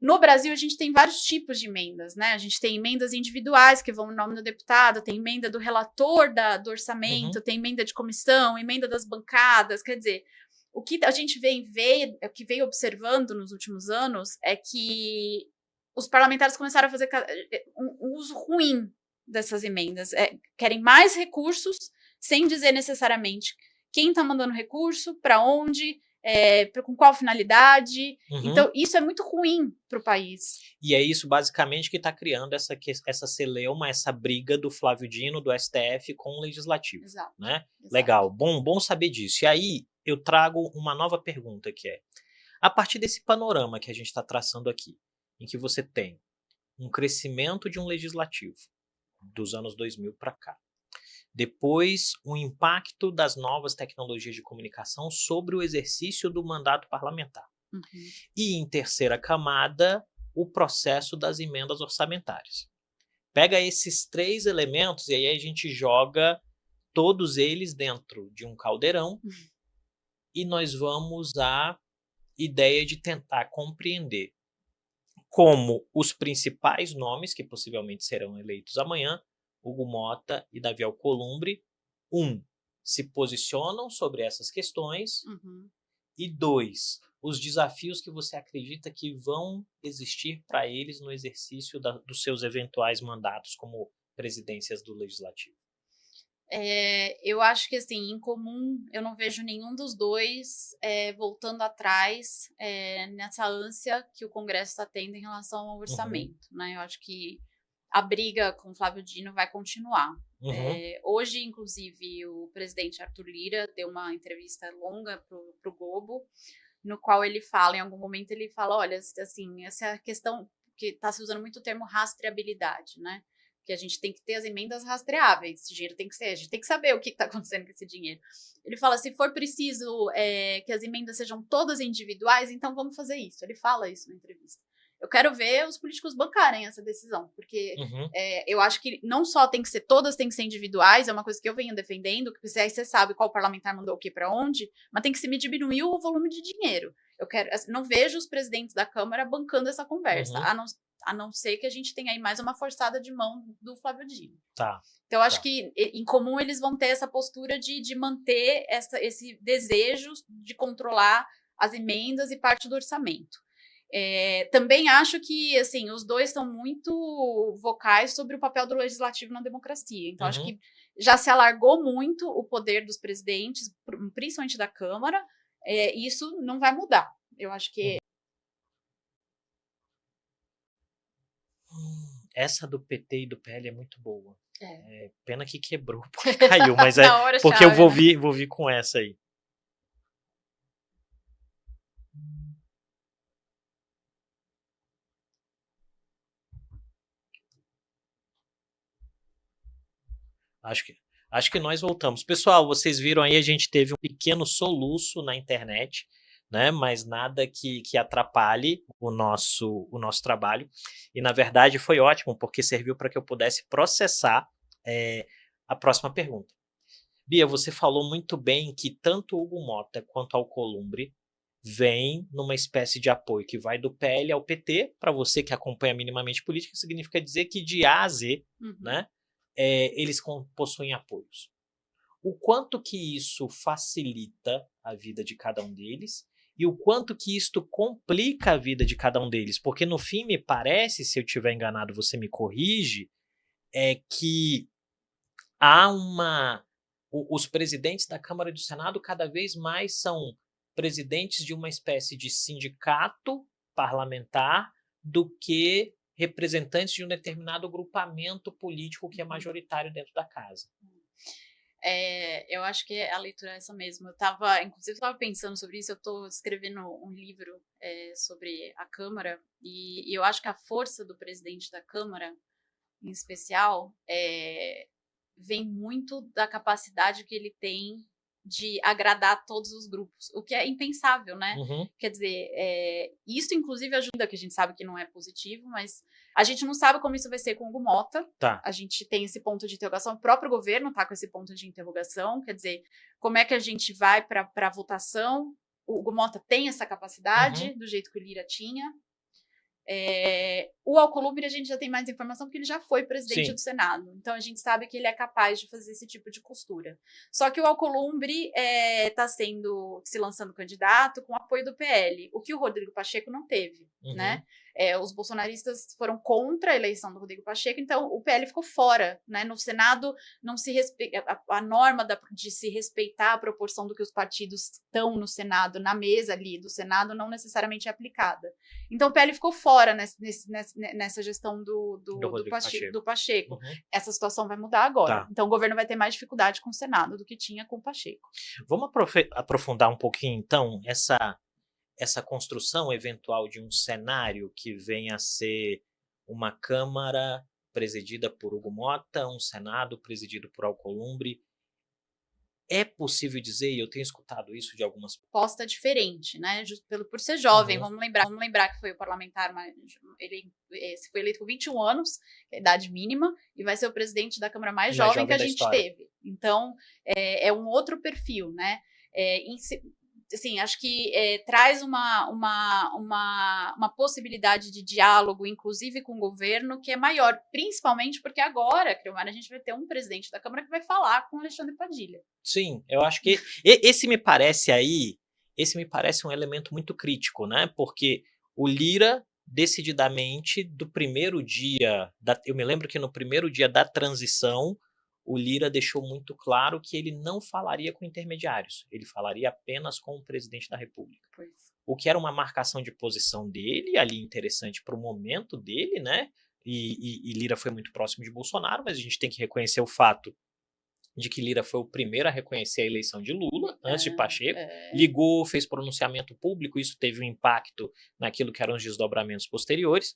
[SPEAKER 2] No Brasil, a gente tem vários tipos de emendas, né? A gente tem emendas individuais que vão no nome do deputado, tem emenda do relator do orçamento,
[SPEAKER 1] Uhum,
[SPEAKER 2] tem emenda de comissão, emenda das bancadas. Quer dizer, o que a gente o que veio observando nos últimos anos é que os parlamentares começaram a fazer um uso ruim dessas emendas. Querem mais recursos, sem dizer necessariamente quem está mandando recurso, para onde, com qual finalidade.
[SPEAKER 1] uhum.
[SPEAKER 2] Então, isso é muito ruim para o país.
[SPEAKER 1] E é isso basicamente que está criando essa celeuma, essa briga do Flávio Dino, do STF, com o Legislativo,
[SPEAKER 2] Exato,
[SPEAKER 1] né?
[SPEAKER 2] exato.
[SPEAKER 1] Legal, bom saber disso. E aí eu trago uma nova pergunta que é, a partir desse panorama que a gente está traçando aqui, em que você tem um crescimento de um legislativo dos anos 2000 para cá, depois o impacto das novas tecnologias de comunicação sobre o exercício do mandato parlamentar.
[SPEAKER 2] Uhum.
[SPEAKER 1] E em terceira camada, o processo das emendas orçamentárias. Pega esses três elementos e aí a gente joga todos eles dentro de um caldeirão e nós vamos à ideia de tentar compreender como os principais nomes, que possivelmente serão eleitos amanhã, Hugo Mota e Davi Alcolumbre, se posicionam sobre essas questões,
[SPEAKER 2] Uhum.
[SPEAKER 1] e 2, os desafios que você acredita que vão existir para eles no exercício dos seus eventuais mandatos como presidências do Legislativo.
[SPEAKER 2] Eu acho que, assim, em comum, eu não vejo nenhum dos dois voltando atrás nessa ânsia que o Congresso está tendo em relação ao
[SPEAKER 1] Uhum,
[SPEAKER 2] orçamento, né? Eu acho que a briga com o Flávio Dino vai continuar.
[SPEAKER 1] uhum,
[SPEAKER 2] Hoje, inclusive, o presidente Arthur Lira deu uma entrevista longa para o Globo, no qual ele fala, em algum momento, ele fala, olha, assim, essa é a questão, que está se usando muito o termo rastreabilidade, né? Que a gente tem que ter as emendas rastreáveis, esse dinheiro tem que ser, a gente tem que saber o que está acontecendo com esse dinheiro. Ele fala, se for preciso que as emendas sejam todas individuais, então vamos fazer isso. Ele fala isso na entrevista. Eu quero ver os políticos bancarem essa decisão, porque
[SPEAKER 1] uhum,
[SPEAKER 2] eu acho que não só tem que ser todas, tem que ser individuais, é uma coisa que eu venho defendendo, que aí você sabe qual parlamentar mandou o que para onde, mas tem que se me diminuir o volume de dinheiro. Eu quero, assim, não vejo os presidentes da Câmara bancando essa conversa,
[SPEAKER 1] uhum.
[SPEAKER 2] a não ser que a gente tenha aí mais uma forçada de mão do Flávio Dino.
[SPEAKER 1] Tá,
[SPEAKER 2] Então, eu acho
[SPEAKER 1] tá.
[SPEAKER 2] que, em comum, eles vão ter essa postura de manter esse desejo de controlar as emendas e parte do orçamento. Também acho que, assim, os dois estão muito vocais sobre o papel do legislativo na democracia. Então, acho
[SPEAKER 1] Uhum.
[SPEAKER 2] que já se alargou muito o poder dos presidentes, principalmente da Câmara, e isso não vai mudar. Eu acho que
[SPEAKER 1] Essa do PT e do PL é muito boa.
[SPEAKER 2] é,
[SPEAKER 1] Pena que quebrou porque caiu, mas é
[SPEAKER 2] na hora
[SPEAKER 1] porque eu
[SPEAKER 2] chave, né?
[SPEAKER 1] vou vir com essa aí. Acho que, acho que nós voltamos. Pessoal, vocês viram aí, a gente teve um pequeno soluço na internet, né? Mas nada que atrapalhe o nosso trabalho. E na verdade foi ótimo, porque serviu para que eu pudesse processar a próxima pergunta. Bia, você falou muito bem que tanto o Hugo Mota quanto Alcolumbre vem numa espécie de apoio que vai do PL ao PT. Para você que acompanha minimamente política, significa dizer que de A a Z,
[SPEAKER 2] Uhum.
[SPEAKER 1] né, eles possuem apoios. O quanto que isso facilita a vida de cada um deles e o quanto que isto complica a vida de cada um deles, porque no fim me parece, se eu estiver enganado, você me corrige, é que há uma os presidentes da Câmara e do Senado cada vez mais são presidentes de uma espécie de sindicato parlamentar do que representantes de um determinado grupamento político que é
[SPEAKER 2] Uhum.
[SPEAKER 1] majoritário dentro da casa.
[SPEAKER 2] Eu acho que a leitura é essa mesmo. Eu estava, inclusive, estava pensando sobre isso. Eu estou escrevendo um livro sobre a Câmara e eu acho que a força do presidente da Câmara, em especial, vem muito da capacidade que ele tem de agradar todos os grupos, o que é impensável, né?
[SPEAKER 1] Uhum,
[SPEAKER 2] Quer dizer, isso inclusive ajuda, que a gente sabe que não é positivo, mas a gente não sabe como isso vai ser com o Hugo Mota.
[SPEAKER 1] tá.
[SPEAKER 2] A gente tem esse ponto de interrogação, o próprio governo está com esse ponto de interrogação, quer dizer, como é que a gente vai para a votação? O Hugo Mota tem essa
[SPEAKER 1] Uhum,
[SPEAKER 2] capacidade, do jeito que o Lira tinha, o Alcolumbre a gente já tem mais informação porque ele já foi presidente
[SPEAKER 1] sim.
[SPEAKER 2] do Senado. Então a gente sabe que ele é capaz de fazer esse tipo de costura. Só que o Alcolumbre está se lançando candidato com apoio do PL, o que o Rodrigo Pacheco não teve, né?
[SPEAKER 1] Uhum,
[SPEAKER 2] Os bolsonaristas foram contra a eleição do Rodrigo Pacheco, então o PL ficou fora, né? No Senado não se respeita a norma de se respeitar a proporção do que os partidos estão no Senado, na mesa ali do Senado, não necessariamente é aplicada. Então o PL ficou fora nessa gestão
[SPEAKER 1] do Rodrigo
[SPEAKER 2] do
[SPEAKER 1] Pacheco.
[SPEAKER 2] Pacheco.
[SPEAKER 1] Uhum,
[SPEAKER 2] Essa situação vai mudar agora.
[SPEAKER 1] tá.
[SPEAKER 2] Então o governo vai ter mais dificuldade com o Senado do que tinha com o Pacheco.
[SPEAKER 1] Vamos aprofundar um pouquinho, então, essa construção eventual de um cenário que venha a ser uma Câmara presidida por Hugo Mota, um Senado presidido por Alcolumbre. É possível dizer, e eu tenho escutado isso de algumas.
[SPEAKER 2] Posta diferente, né? Por ser jovem,
[SPEAKER 1] Uhum,
[SPEAKER 2] vamos lembrar que foi o parlamentar, ele foi eleito com 21 anos, que é a idade mínima, e vai ser o presidente da Câmara mais
[SPEAKER 1] mais
[SPEAKER 2] jovem que
[SPEAKER 1] jovem
[SPEAKER 2] a
[SPEAKER 1] da
[SPEAKER 2] gente
[SPEAKER 1] história.
[SPEAKER 2] teve. Então, é um outro perfil, né? Assim, acho que traz uma possibilidade de diálogo, inclusive com o governo, que é maior, principalmente porque agora, Criomara, a gente vai ter um presidente da Câmara que vai falar com o Alexandre Padilha.
[SPEAKER 1] Sim, eu acho que esse me parece um elemento muito crítico, né? Porque o Lira decididamente do primeiro dia, eu me lembro que no primeiro dia da transição, o Lira deixou muito claro que ele não falaria com intermediários, ele falaria apenas com o presidente da República.
[SPEAKER 2] Pois.
[SPEAKER 1] O que era uma marcação de posição dele, ali interessante para o momento dele, né? E Lira foi muito próximo de Bolsonaro, mas a gente tem que reconhecer o fato de que Lira foi o primeiro a reconhecer a eleição de Lula, antes de Pacheco, ligou, fez pronunciamento público, isso teve um impacto naquilo que eram os desdobramentos posteriores,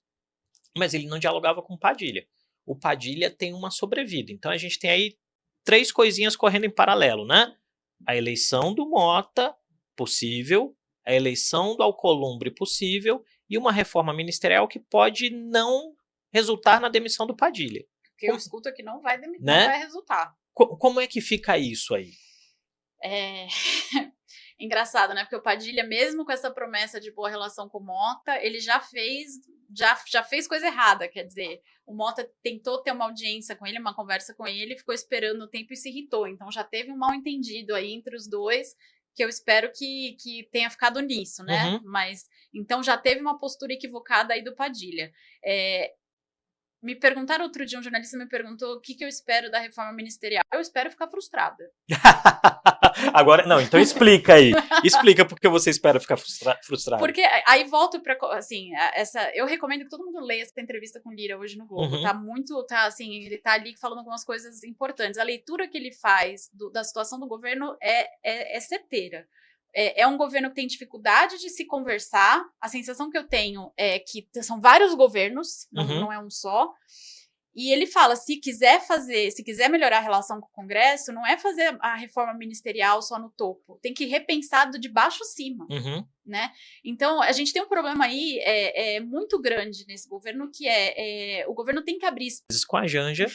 [SPEAKER 1] mas ele não dialogava com o Padilha. O Padilha tem uma sobrevida, então a gente tem aí 3 coisinhas correndo em paralelo, né? A eleição do Mota, possível, a eleição do Alcolumbre, possível, e uma reforma ministerial que pode não resultar na demissão do Padilha.
[SPEAKER 2] Porque eu escuto que não vai, não
[SPEAKER 1] né?
[SPEAKER 2] vai resultar.
[SPEAKER 1] Como é que fica isso aí?
[SPEAKER 2] É engraçado, né? Porque o Padilha, mesmo com essa promessa de boa relação com o Mota, ele já fez coisa errada. Quer dizer, o Mota tentou ter uma audiência com ele, uma conversa com ele, ficou esperando o tempo e se irritou. Então já teve um mal-entendido aí entre os dois, que eu espero que tenha ficado nisso, né?
[SPEAKER 1] Uhum.
[SPEAKER 2] Mas então já teve uma postura equivocada aí do Padilha. Me perguntaram outro dia, um jornalista me perguntou o que eu espero da reforma ministerial. Eu espero ficar frustrada.
[SPEAKER 1] Agora, não, então explica aí. Explica por que você espera ficar frustrado.
[SPEAKER 2] Porque aí volto para, assim, eu recomendo que todo mundo leia essa entrevista com Lira hoje no Globo. Assim, ele tá ali falando algumas coisas importantes. A leitura que ele faz da situação do governo é certeira. É um governo que tem dificuldade de se conversar. A sensação que eu tenho é que são vários governos, não é um só. E ele fala, se quiser melhorar a relação com o Congresso, não é fazer a reforma ministerial só no topo. Tem que repensar de baixo a cima. Né? Então, a gente tem um problema aí muito grande nesse governo, que o governo tem que abrir espaço
[SPEAKER 1] com a Janja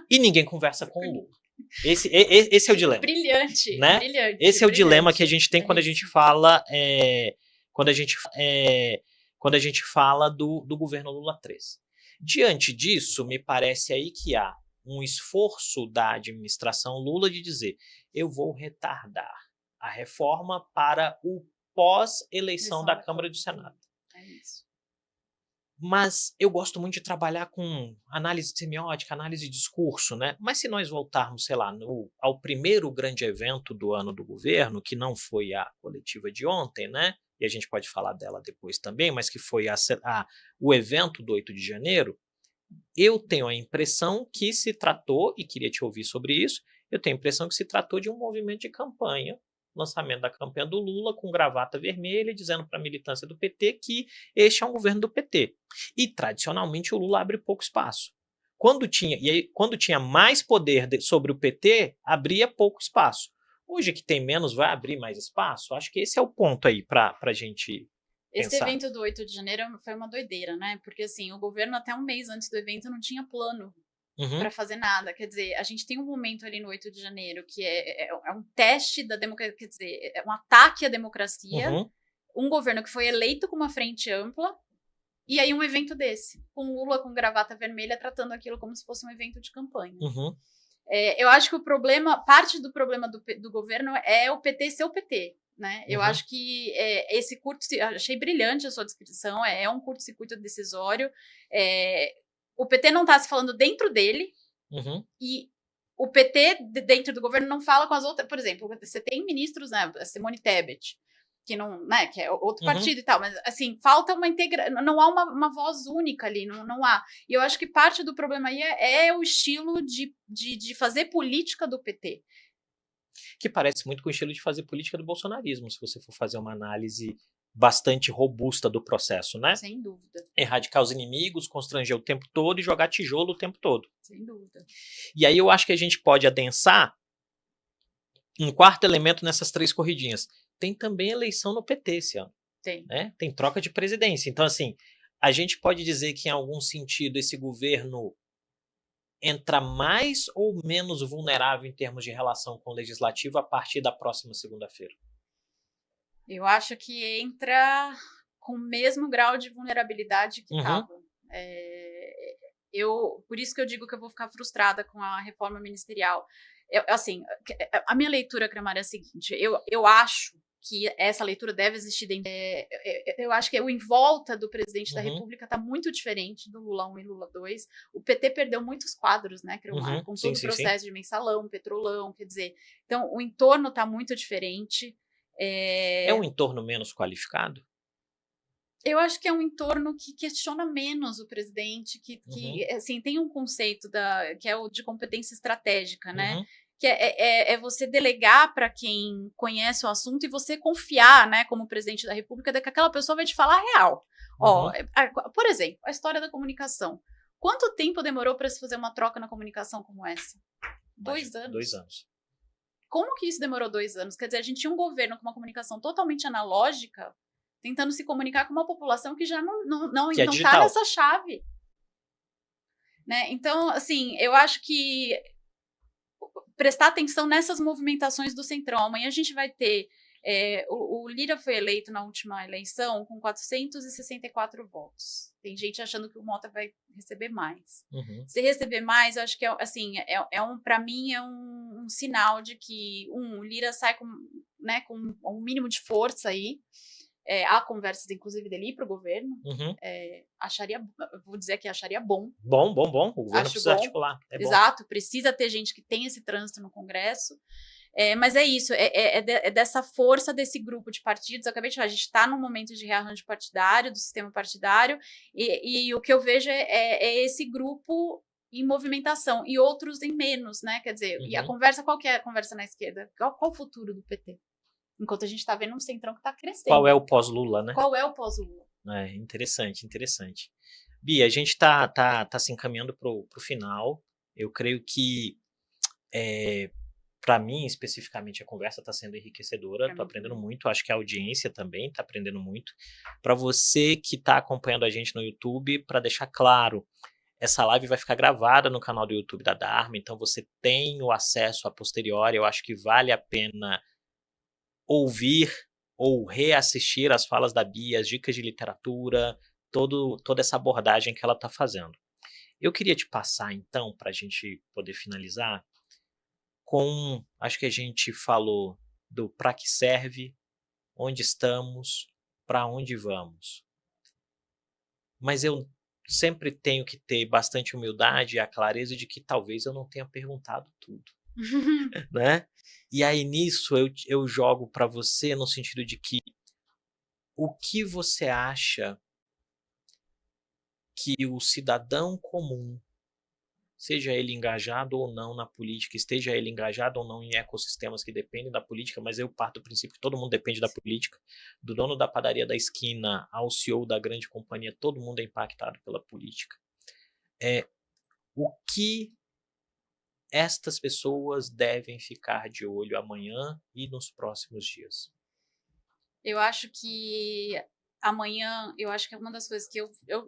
[SPEAKER 1] e ninguém conversa com o Lula. Esse é o dilema.
[SPEAKER 2] Brilhante,
[SPEAKER 1] né?
[SPEAKER 2] Brilhante.
[SPEAKER 1] Esse é o dilema que a gente tem quando a gente fala do governo Lula 3. Diante disso, me parece aí que há um esforço da administração Lula de dizer: eu vou retardar a reforma para o pós-eleição da Câmara e do Senado.
[SPEAKER 2] É isso.
[SPEAKER 1] Mas eu gosto muito de trabalhar com análise semiótica, análise de discurso, né? Mas se nós voltarmos, sei lá, ao primeiro grande evento do ano do governo, que não foi a coletiva de ontem, né? E a gente pode falar dela depois também, mas que foi o evento do 8 de janeiro, eu tenho a impressão que se tratou, e queria te ouvir sobre isso, eu tenho a impressão que se tratou de um movimento de campanha, lançamento da campanha do Lula com gravata vermelha, dizendo para a militância do PT que este é um governo do PT. E, tradicionalmente, o Lula abre pouco espaço. Quando tinha mais poder sobre o PT, abria pouco espaço. Hoje que tem menos, vai abrir mais espaço? Acho que esse é o ponto aí para a gente
[SPEAKER 2] Esse
[SPEAKER 1] pensar.
[SPEAKER 2] evento do 8 de janeiro foi uma doideira, né? Porque, assim, o governo até um mês antes do evento não tinha plano para fazer nada. Quer dizer, a gente tem um momento ali no 8 de janeiro que é um teste da democracia, quer dizer, é um ataque à democracia, um governo que foi eleito com uma frente ampla, e aí um evento desse, com Lula com gravata vermelha tratando aquilo como se fosse um evento de campanha. Eu acho que parte do problema do governo é o PT ser o PT. Né? Eu acho que achei brilhante a sua descrição, é um curto-circuito decisório. O PT não está se falando dentro dele, e o PT dentro do governo não fala com as outras. Por exemplo, você tem ministros, né, a Simone Tebet, que não, né, que é outro partido e tal, mas assim, falta uma não há uma voz única ali, não há. E eu acho que parte do problema aí é o estilo de fazer política do PT.
[SPEAKER 1] Que parece muito com o estilo de fazer política do bolsonarismo, se você for fazer uma análise bastante robusta do processo, né?
[SPEAKER 2] Sem dúvida.
[SPEAKER 1] Erradicar os inimigos, constranger o tempo todo e jogar tijolo o tempo todo.
[SPEAKER 2] Sem dúvida.
[SPEAKER 1] E aí eu acho que a gente pode adensar um quarto elemento nessas 3 corridinhas. Tem também eleição no PT esse ano.
[SPEAKER 2] Tem.
[SPEAKER 1] Né? Tem troca de presidência. Então, assim, a gente pode dizer que, em algum sentido, esse governo entra mais ou menos vulnerável em termos de relação com o legislativo a partir da próxima segunda-feira?
[SPEAKER 2] Eu acho que entra com o mesmo grau de vulnerabilidade que estava. Por isso que eu digo que eu vou ficar frustrada com a reforma ministerial. Assim, a minha leitura, Cramar, é a seguinte: eu acho que essa leitura deve existir dentro. Eu acho que o em volta do presidente da República está muito diferente do Lula 1 e Lula 2. O PT perdeu muitos quadros, né, Creumar, com todo o processo de mensalão, petrolão, quer dizer. Então, o entorno está muito diferente.
[SPEAKER 1] É um entorno menos qualificado?
[SPEAKER 2] Eu acho que é um entorno que questiona menos o presidente, que assim, tem um conceito que é o de competência estratégica, né? Que é você delegar para quem conhece o assunto e você confiar, né, como presidente da República, de que aquela pessoa vai te falar a real. Por exemplo, a história da comunicação. Quanto tempo demorou para se fazer uma troca na comunicação como essa? 2 anos.
[SPEAKER 1] 2 anos.
[SPEAKER 2] Como que isso demorou 2 anos? Quer dizer, a gente tinha um governo com uma comunicação totalmente analógica, tentando se comunicar com uma população que já não está nessa chave. Né? Então, assim, eu acho que prestar atenção nessas movimentações do Centrão. Amanhã a gente vai ter... o Lira foi eleito na última eleição com 464 votos. Tem gente achando que o Mota vai receber mais. Se receber mais, eu acho que para mim é um sinal de que o Lira sai com um mínimo de força aí. Há conversas, inclusive, dele ir para o governo. Vou dizer que acharia bom.
[SPEAKER 1] Bom. O governo precisa articular.
[SPEAKER 2] Exato, precisa ter gente que tem esse trânsito no Congresso. Mas é isso, dessa força desse grupo de partidos. Eu acabei de falar, a gente está num momento de rearranjo partidário, do sistema partidário, e o que eu vejo é esse grupo em movimentação, e outros em menos, né? Quer dizer, e a conversa, qual que é a conversa na esquerda? Qual o futuro do PT? Enquanto a gente está vendo um centrão que está crescendo.
[SPEAKER 1] Qual é o pós-Lula, né?
[SPEAKER 2] Qual é o pós-Lula?
[SPEAKER 1] Interessante. Bia, a gente está se encaminhando para o final. Eu creio que, para mim, especificamente, a conversa está sendo enriquecedora. Estou aprendendo muito. Acho que a audiência também está aprendendo muito. Para você que está acompanhando a gente no YouTube, para deixar claro, essa live vai ficar gravada no canal do YouTube da Dharma, então você tem o acesso a posteriori. Eu acho que vale a pena ouvir ou reassistir as falas da Bia, as dicas de literatura, toda essa abordagem que ela está fazendo. Eu queria te passar, então, para a gente poder finalizar, acho que a gente falou do para que serve, onde estamos, para onde vamos. Mas eu sempre tenho que ter bastante humildade e a clareza de que talvez eu não tenha perguntado tudo. Né? E aí nisso eu jogo para você no sentido de que o que você acha que o cidadão comum, seja ele engajado ou não na política, esteja ele engajado ou não em ecossistemas que dependem da política, mas eu parto do princípio que todo mundo depende da política, do dono da padaria da esquina ao CEO da grande companhia, todo mundo é impactado pela política. O que estas pessoas devem ficar de olho amanhã e nos próximos dias?
[SPEAKER 2] Eu acho que amanhã, eu acho que é uma das coisas que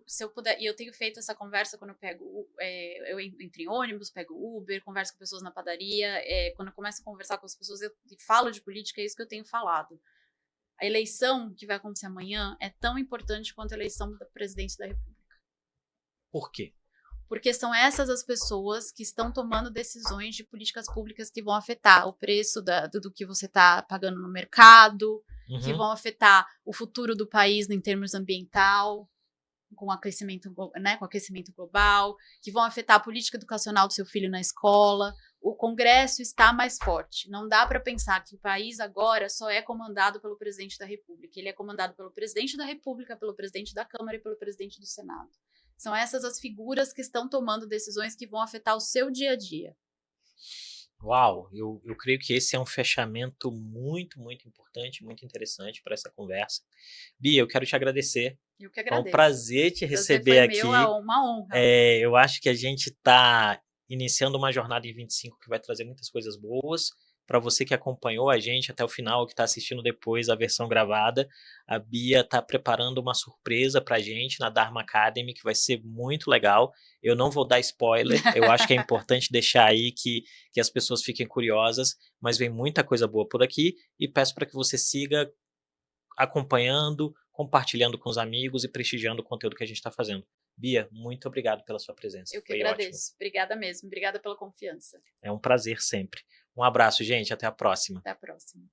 [SPEAKER 2] se eu puder, e eu tenho feito essa conversa quando eu pego, eu entro em ônibus, pego Uber, converso com pessoas na padaria, quando eu começo a conversar com as pessoas, eu falo de política, é isso que eu tenho falado. A eleição que vai acontecer amanhã é tão importante quanto a eleição da presidente da República.
[SPEAKER 1] Por quê?
[SPEAKER 2] Porque são essas as pessoas que estão tomando decisões de políticas públicas que vão afetar o preço do que você está pagando no mercado, que vão afetar o futuro do país em termos ambiental, com o aquecimento global, que vão afetar a política educacional do seu filho na escola. O Congresso está mais forte. Não dá para pensar que o país agora só é comandado pelo presidente da República. Ele é comandado pelo presidente da República, pelo presidente da Câmara e pelo presidente do Senado. São essas as figuras que estão tomando decisões que vão afetar o seu dia a dia.
[SPEAKER 1] Uau, eu creio que esse é um fechamento muito, muito importante, muito interessante para essa conversa. Bia, eu quero te agradecer.
[SPEAKER 2] Eu que agradeço.
[SPEAKER 1] É um prazer te receber aqui.
[SPEAKER 2] Meu, é uma honra.
[SPEAKER 1] Eu acho que a gente está iniciando uma jornada em 25 que vai trazer muitas coisas boas. Para você que acompanhou a gente até o final, que está assistindo depois a versão gravada, a Bia está preparando uma surpresa para a gente na Dharma Academy, que vai ser muito legal. Eu não vou dar spoiler, eu acho que é importante deixar aí que as pessoas fiquem curiosas, mas vem muita coisa boa por aqui, e peço para que você siga acompanhando, compartilhando com os amigos e prestigiando o conteúdo que a gente está fazendo. Bia, muito obrigado pela sua presença.
[SPEAKER 2] Eu que agradeço. Ótimo. Obrigada mesmo. Obrigada pela confiança.
[SPEAKER 1] É um prazer sempre. Um abraço, gente. Até a próxima.
[SPEAKER 2] Até a próxima.